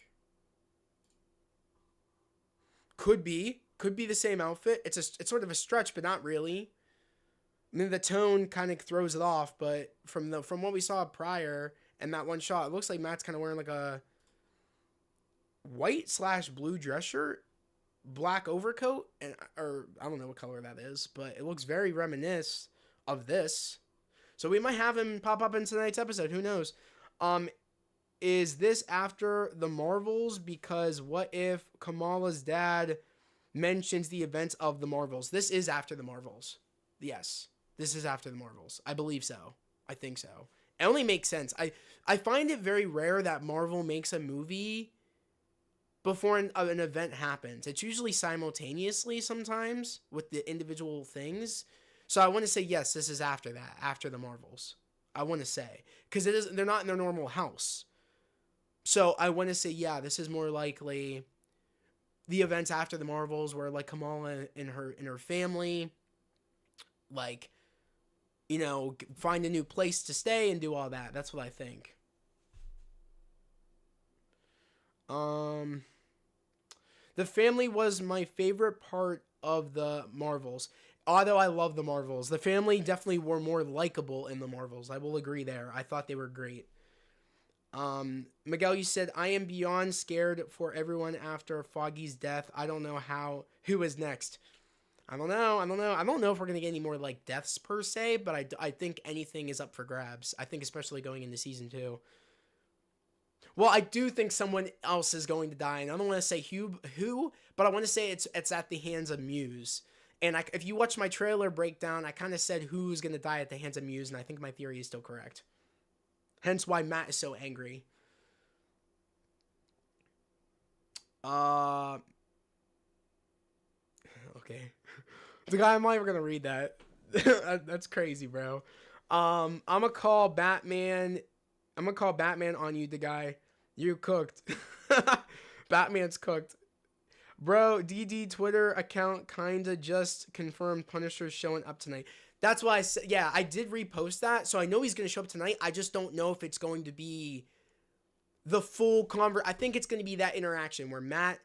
Could be the same outfit. It's sort of a stretch, but not really. I mean, the tone kind of throws it off, but from what we saw prior and that one shot, it looks like Matt's kind of wearing like a white/blue dress shirt, black overcoat, or I don't know what color that is, but it looks very reminiscent of this. So we might have him pop up in tonight's episode. Who knows? Is this after the Marvels? Because what if Kamala's dad mentions the events of the Marvels? This is after the Marvels. Yes, this is after the Marvels. I believe so. I think so. It only makes sense. I find it very rare that Marvel makes a movie before an event happens. It's usually simultaneously sometimes with the individual things. So I want to say, yes, this is after that, after the Marvels. I want to say. Because they're not in their normal house. So I want to say, yeah, this is more likely the events after the Marvels where like Kamala and her family, like, you know, find a new place to stay and do all that. That's what I think. The family was my favorite part of the Marvels. Although I love the Marvels, the family definitely were more likable in the Marvels. I will agree there. I thought they were great. Miguel, you said, I am beyond scared for everyone after Foggy's death. I don't know who is next. I don't know. I don't know if we're going to get any more like deaths per se, but I think anything is up for grabs. I think especially going into season 2. Well, I do think someone else is going to die, and I don't want to say who, but I want to say it's at the hands of Muse. And if you watch my trailer breakdown, I kind of said who's going to die at the hands of Muse, and I think my theory is still correct. Hence why Matt is so angry. Okay. The guy, I'm not even going to read that. That's crazy, bro. I'm going to call Batman on you, the guy. You cooked. Batman's cooked. Bro, DD Twitter account kinda just confirmed Punisher's showing up tonight. That's why I said, yeah, I did repost that, so I know he's going to show up tonight. I just don't know if it's going to be the full I think it's going to be that interaction where Matt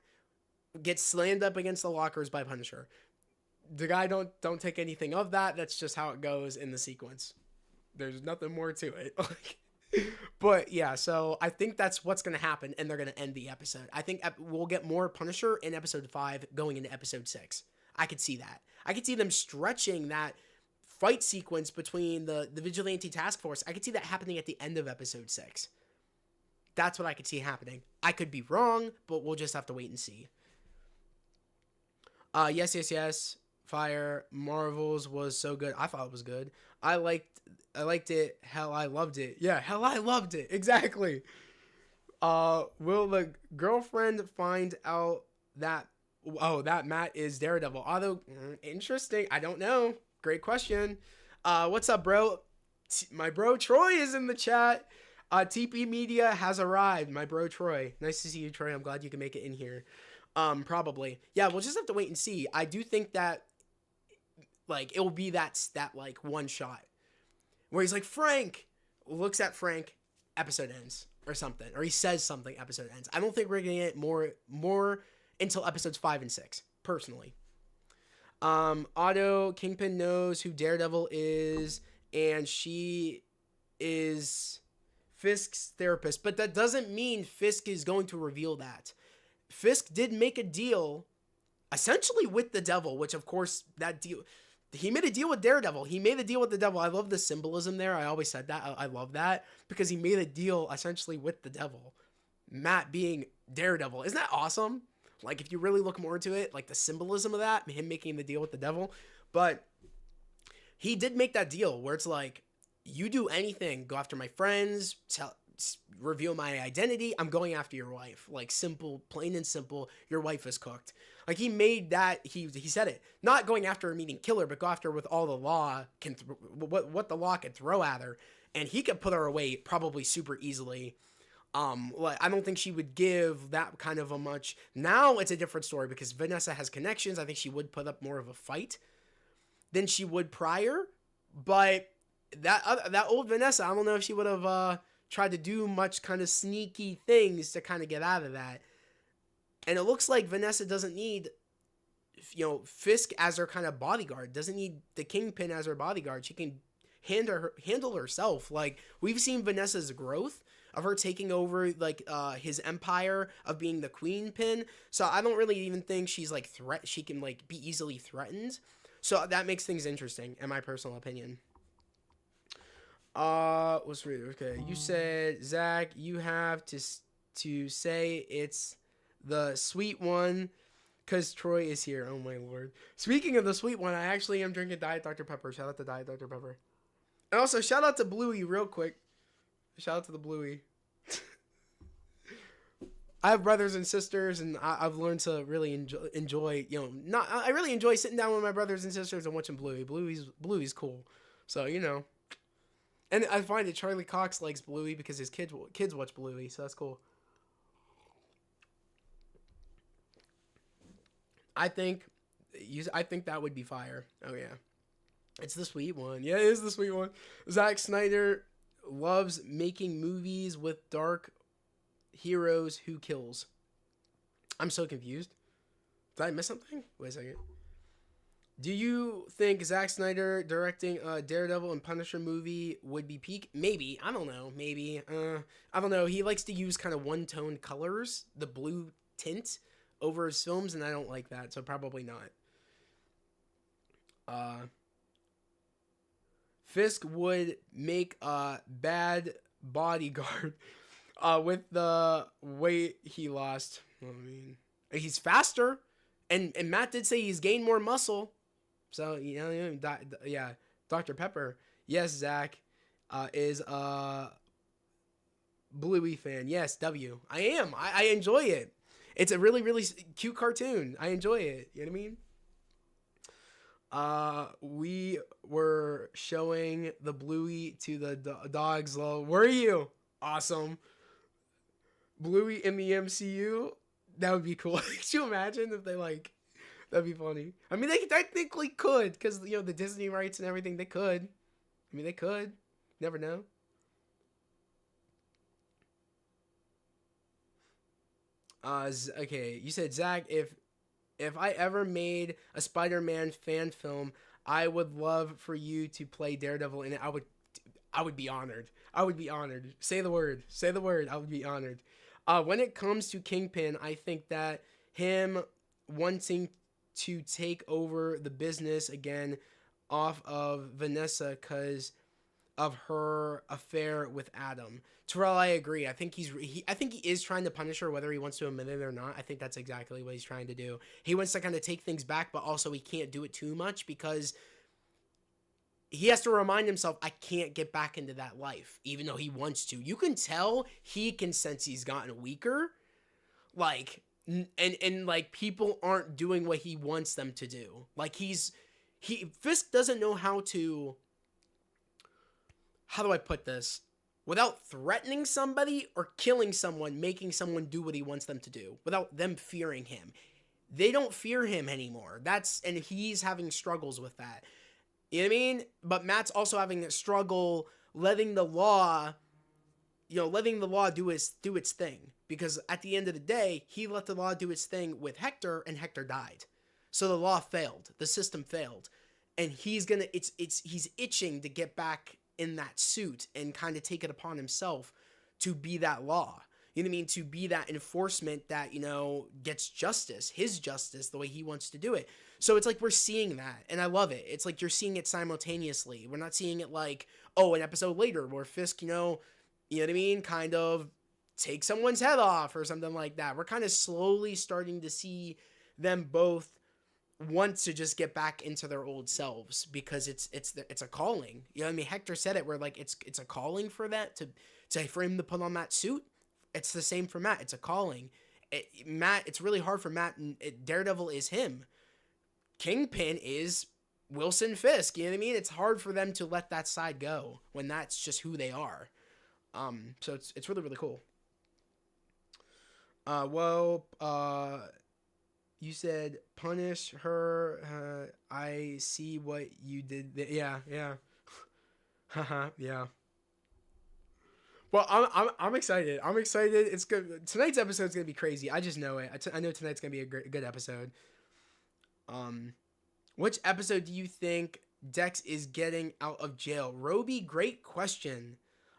gets slammed up against the lockers by Punisher. The guy don't take anything of that. That's just how it goes in the sequence. There's nothing more to it. But yeah, so I think that's what's going to happen, and they're going to end the episode. I think we'll get more Punisher in episode 5 going into episode 6. I could see that. I could see them stretching that fight sequence between the vigilante task force. I could see that happening at the end of episode 6. That's what I could see happening. I could be wrong, but we'll just have to wait and see. Yes. Fire. Marvels was so good. I thought it was good. I liked it. Hell, I loved it. Yeah, hell, I loved it. Exactly. Will the girlfriend find out that Matt is Daredevil? Although, interesting. I don't know. Great question. What's up, bro? My bro Troy is in the chat. TP Media has arrived. My bro Troy. Nice to see you, Troy. I'm glad you can make it in here. Probably. Yeah, we'll just have to wait and see. I do think that, like, it will be that like one shot where he's like, Frank, looks at Frank, episode ends or something, or he says something, episode ends. I don't think we're gonna get more until episodes 5 and 6, personally. Otto Kingpin knows who Daredevil is, and she is Fisk's therapist, but that doesn't mean Fisk is going to reveal that. Fisk did make a deal essentially with the devil, which of course that deal, he made a deal with Daredevil. He made a deal with the devil. I love the symbolism there. I always said that. I love that because he made a deal essentially with the devil. Matt being Daredevil. Isn't that awesome? Like, if you really look more into it, like the symbolism of that, him making the deal with the devil. But he did make that deal where it's like, you do anything, go after my friends, reveal my identity, I'm going after your wife. Like, simple, plain and simple, your wife is cooked. Like, he made that, he said it, not going after her meaning kill her, but go after her with all the law can what the law can throw at her, and he could put her away probably super easily. Like, I don't think she would give that kind of a much. Now it's a different story because Vanessa has connections. I think she would put up more of a fight than she would prior, but that old Vanessa, I don't know if she would have tried to do much kind of sneaky things to kind of get out of that. And it looks like Vanessa doesn't need, Fisk as her kind of bodyguard, doesn't need the Kingpin as her bodyguard. She can handle herself. Like, we've seen Vanessa's growth of her taking over, like, his empire of being the Queen Pin. So I don't really even think she's, like, she can, like, be easily threatened. So that makes things interesting, in my personal opinion. Let's read it. Okay, you said, Zach, you have to say it's the sweet one because Troy is here. Oh my lord. Speaking of the sweet one, I actually am drinking Diet Dr. Pepper. Shout out to Diet Dr. Pepper. And also, shout out to Bluey real quick. Shout out to the Bluey. I have brothers and sisters, and I've learned to really enjoy, I really enjoy sitting down with my brothers and sisters and watching Bluey. Bluey's cool. So, And I find that Charlie Cox likes Bluey because his kids watch Bluey, so that's cool. I think that would be fire. Oh yeah, it's the sweet one. Yeah, it is the sweet one. Zack Snyder loves making movies with dark heroes who kills. I'm so confused. Did I miss something? Wait a second. Do you think Zack Snyder directing a Daredevil and Punisher movie would be peak? Maybe. I don't know. Maybe. I don't know. He likes to use kind of one-tone colors, the blue tint, over his films, and I don't like that, so probably not. Fisk would make a bad bodyguard with the weight he lost. I mean, he's faster, and Matt did say he's gained more muscle. So, yeah, Dr. Pepper. Yes, Zach is a Bluey fan. Yes, W. I am. I enjoy it. It's a really, really cute cartoon. I enjoy it. You know what I mean? We were showing the Bluey to the dogs. Were you? Awesome. Bluey in the MCU? That would be cool. Could you imagine if they, that'd be funny. I mean, they technically could, because, the Disney rights and everything, they could. I mean, they could. Never know. Okay, you said, Zach, if I ever made a Spider-Man fan film, I would love for you to play Daredevil in it. I would be honored. I would be honored. Say the word. Say the word. I would be honored. When it comes to Kingpin, I think that him wanting to take over the business again off of Vanessa because of her affair with Adam. Terrell, I agree. I think he is trying to punish her, whether he wants to admit it or not. I think that's exactly what he's trying to do. He wants to kind of take things back, but also he can't do it too much because he has to remind himself, I can't get back into that life, even though he wants to. You can tell he can sense he's gotten weaker. And people aren't doing what he wants them to do. Fisk doesn't know how do I put this? Without threatening somebody or killing someone, making someone do what he wants them to do, without them fearing him. They don't fear him anymore. And he's having struggles with that. You know what I mean? But Matt's also having a struggle letting the law do its thing. Because at the end of the day, he let the law do its thing with Hector, and Hector died. So the law failed. The system failed. And he's itching to get back in that suit and kind of take it upon himself to be that law. You know what I mean? To be that enforcement that, gets justice, his justice, the way he wants to do it. So it's like we're seeing that, and I love it. It's like you're seeing it simultaneously. We're not seeing it like, an episode later where Fisk, you know what I mean? Kind of take someone's head off or something like that. We're kind of slowly starting to see them both want to just get back into their old selves because it's a calling. You know what I mean? Hector said it where like it's a calling for that for him to put on that suit. It's the same for Matt. It's a calling. Matt, it's really hard for Matt, and Daredevil is him. Kingpin is Wilson Fisk. You know what I mean? It's hard for them to let that side go when that's just who they are. So it's really, really cool. You said punish her. I see what you did. Yeah. Haha. Yeah. Well, I'm excited. I'm excited. It's good. Tonight's episode's gonna be crazy. I just know it. I know tonight's gonna be a good episode. Which episode do you think Dex is getting out of jail? Roby, great question.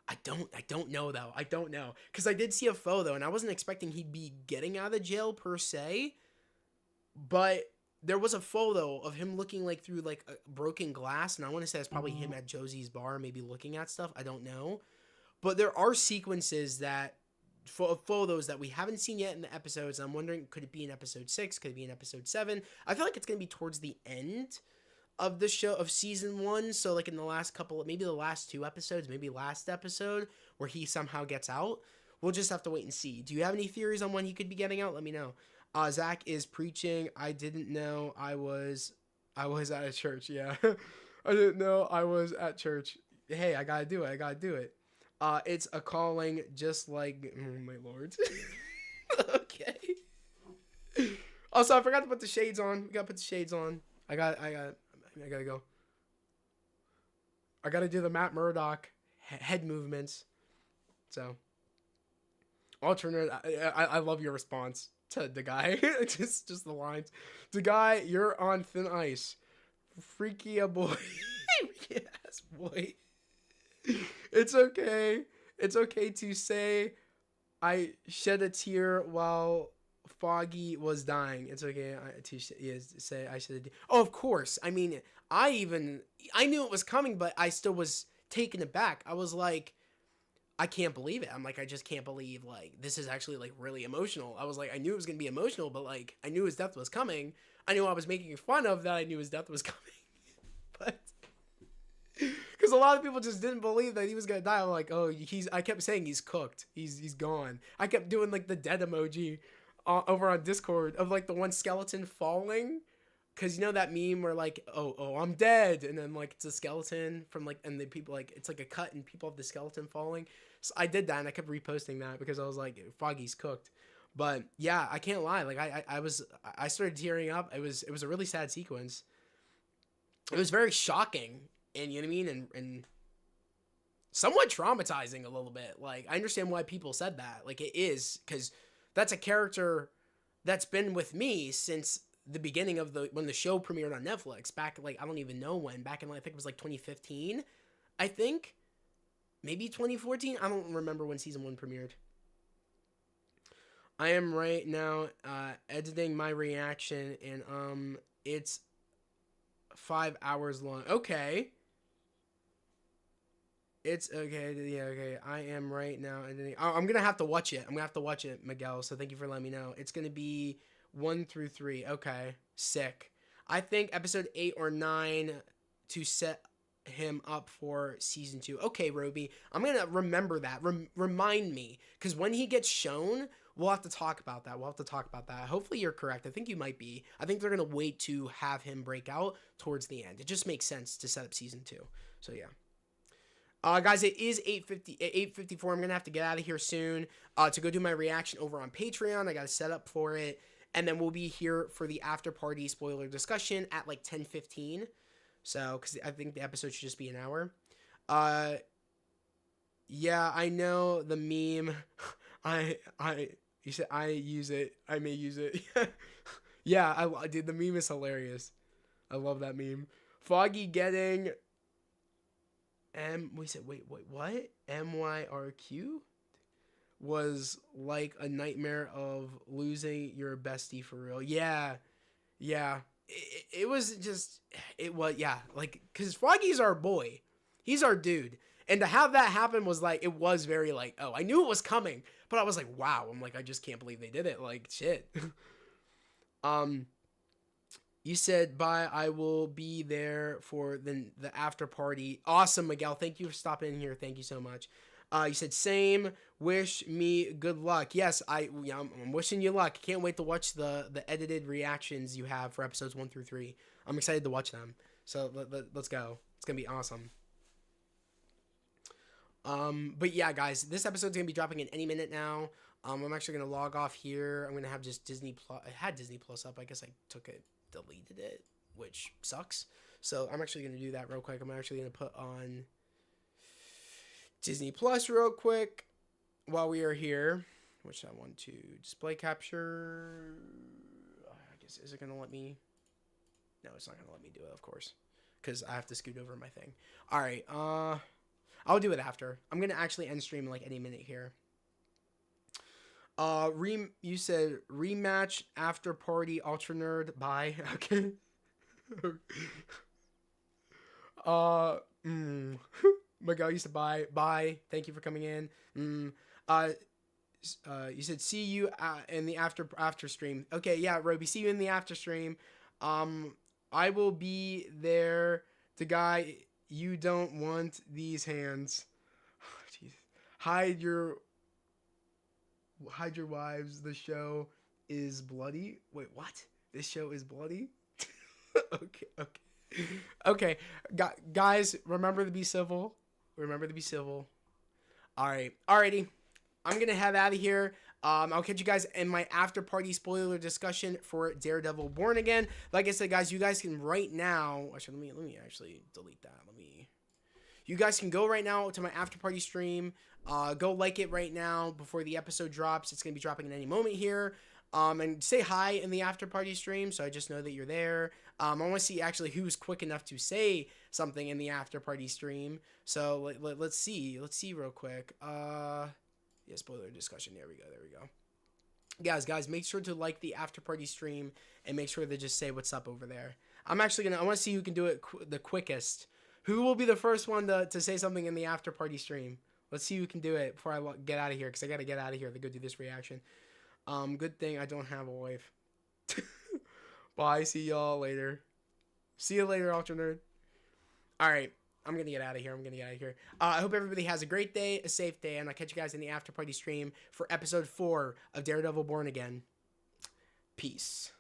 I don't know though. I don't know because I did see a photo and I wasn't expecting he'd be getting out of jail per se, but there was a photo of him looking like through like a broken glass, and I want to say it's probably him at Josie's bar, maybe looking at stuff. I don't know, but there are sequences that photos that we haven't seen yet in the episodes. I'm wondering, could it be in episode 6? Could it be in episode 7? I feel like it's gonna be towards the end of the show of season 1, so like in the last couple, maybe the last 2 episodes, maybe last episode where he somehow gets out. We'll just have to wait and see. Do you have any theories on when he could be getting out? Let me know. Zach is preaching. I didn't know I was at a church. Yeah. I didn't know I was at church. Hey, I gotta do it. It's a calling, just like, oh my lord. Okay. Also, I forgot to put the shades on. We gotta put the shades on. I gotta go. I gotta do the Matt Murdock head movements. So, alternate. I love your response to the guy. just the lines. The guy, you're on thin ice. Freaky a boy. Yes, boy. It's okay. It's okay to say I shed a tear while Foggy was dying. It's okay to say I should. Oh, of course. I mean, I knew it was coming, but I still was taken aback. I was like, I can't believe it. I'm like, I just can't believe like this is actually like really emotional. I was like, I knew it was gonna be emotional, but like I knew his death was coming. I knew I was making fun of that. I knew his death was coming, but because a lot of people just didn't believe that he was gonna die. I'm like, oh, I kept saying he's cooked. He's gone. I kept doing like the dead emoji over on Discord of like the one skeleton falling, because you know that meme where like oh I'm dead, and then like it's a skeleton from like, and the people like it's like a cut and people have the skeleton falling. So I did that and I kept reposting that because I was like, Foggy's cooked. But yeah, I can't lie, like I started tearing up. It was a really sad sequence. It was very shocking, and you know what I mean, and somewhat traumatizing a little bit. Like I understand why people said that. Like it is, because that's a character that's been with me since the beginning of when the show premiered on Netflix back, like I don't even know when, back in like, I think it was like 2015, I think maybe 2014. I don't remember when season 1 premiered. I am right now editing my reaction, and it's 5 hours long. Okay. It's okay. Yeah, okay. I am right now editing. I'm going to have to watch it. I'm going to have to watch it, Miguel. So thank you for letting me know. It's going to be 1 through 3. Okay. Sick. I think episode 8 or 9 to set him up for season 2. Okay, Roby. I'm going to remember that. Remind me. Because when he gets shown, we'll have to talk about that. Hopefully you're correct. I think you might be. I think they're going to wait to have him break out towards the end. It just makes sense to set up season 2. So yeah. Guys, it is 8:54. I'm going to have to get out of here soon to go do my reaction over on Patreon. I got to set up for it. And then we'll be here for the after party spoiler discussion at like 10:15. So, because I think the episode should just be an hour. Yeah, I know the meme. You said I use it. I may use it. Yeah, dude, the meme is hilarious. I love that meme. Foggy getting... we said, wait, what? MYRQ was like a nightmare of losing your bestie for real. Yeah. It was just, like, because Foggy's our boy. He's our dude. And to have that happen was like, it was very like, oh, I knew it was coming, but I was like, wow. I'm like, I just can't believe they did it. Like, shit. You said bye. I will be there for the after party. Awesome, Miguel. Thank you for stopping in here. Thank you so much. You said same. Wish me good luck. Yes, I'm wishing you luck. Can't wait to watch the edited reactions you have for episodes 1 through 3. I'm excited to watch them. So let's go. It's gonna be awesome. But yeah, guys, this episode's gonna be dropping in any minute now. I'm actually gonna log off here. I'm gonna have just Disney Plus. I had Disney Plus up. I guess I took it, deleted it, which sucks. So I'm actually gonna do that real quick. I'm actually gonna put on Disney Plus real quick while we are here. Which I want to display capture. I guess, is it gonna let me? No, it's not gonna let me do it, of course, because I have to scoot over my thing. All right. I'll do it after. I'm gonna actually end stream in like any minute here. You said rematch after party ultra nerd. Bye. Okay. Miguel, you said bye. Bye. Thank you for coming in. You said see you in the after stream. Okay, yeah, Roby, see you in the after stream. I will be there. The guy, you don't want these hands. Jeez. Hide your wives. The show is bloody. Wait, what? This show is bloody? Okay. Guys, remember to be civil. Remember to be civil. All right. Alrighty. I'm going to head out of here. I'll catch you guys in my after party spoiler discussion for Daredevil Born Again. Like I said, guys, you guys can right now. Actually, let me actually delete that. You guys can go right now to my after party stream. Go like it right now before the episode drops. It's going to be dropping in any moment here. And say hi in the after party stream, so I just know that you're there. I want to see actually who's quick enough to say something in the after party stream. So let's see. Let's see real quick. Yeah, spoiler discussion. There we go. Guys, make sure to like the after party stream and make sure to just say what's up over there. I want to see who can do it the quickest. Who will be the first one to say something in the after party stream? Let's see who can do it before I get out of here, because I got to get out of here to go do this reaction. Good thing I don't have a wife. Bye, see y'all later. See you later, Ultra Nerd. All right, I'm going to get out of here. I hope everybody has a great day, a safe day, and I'll catch you guys in the after party stream for episode 4 of Daredevil Born Again. Peace.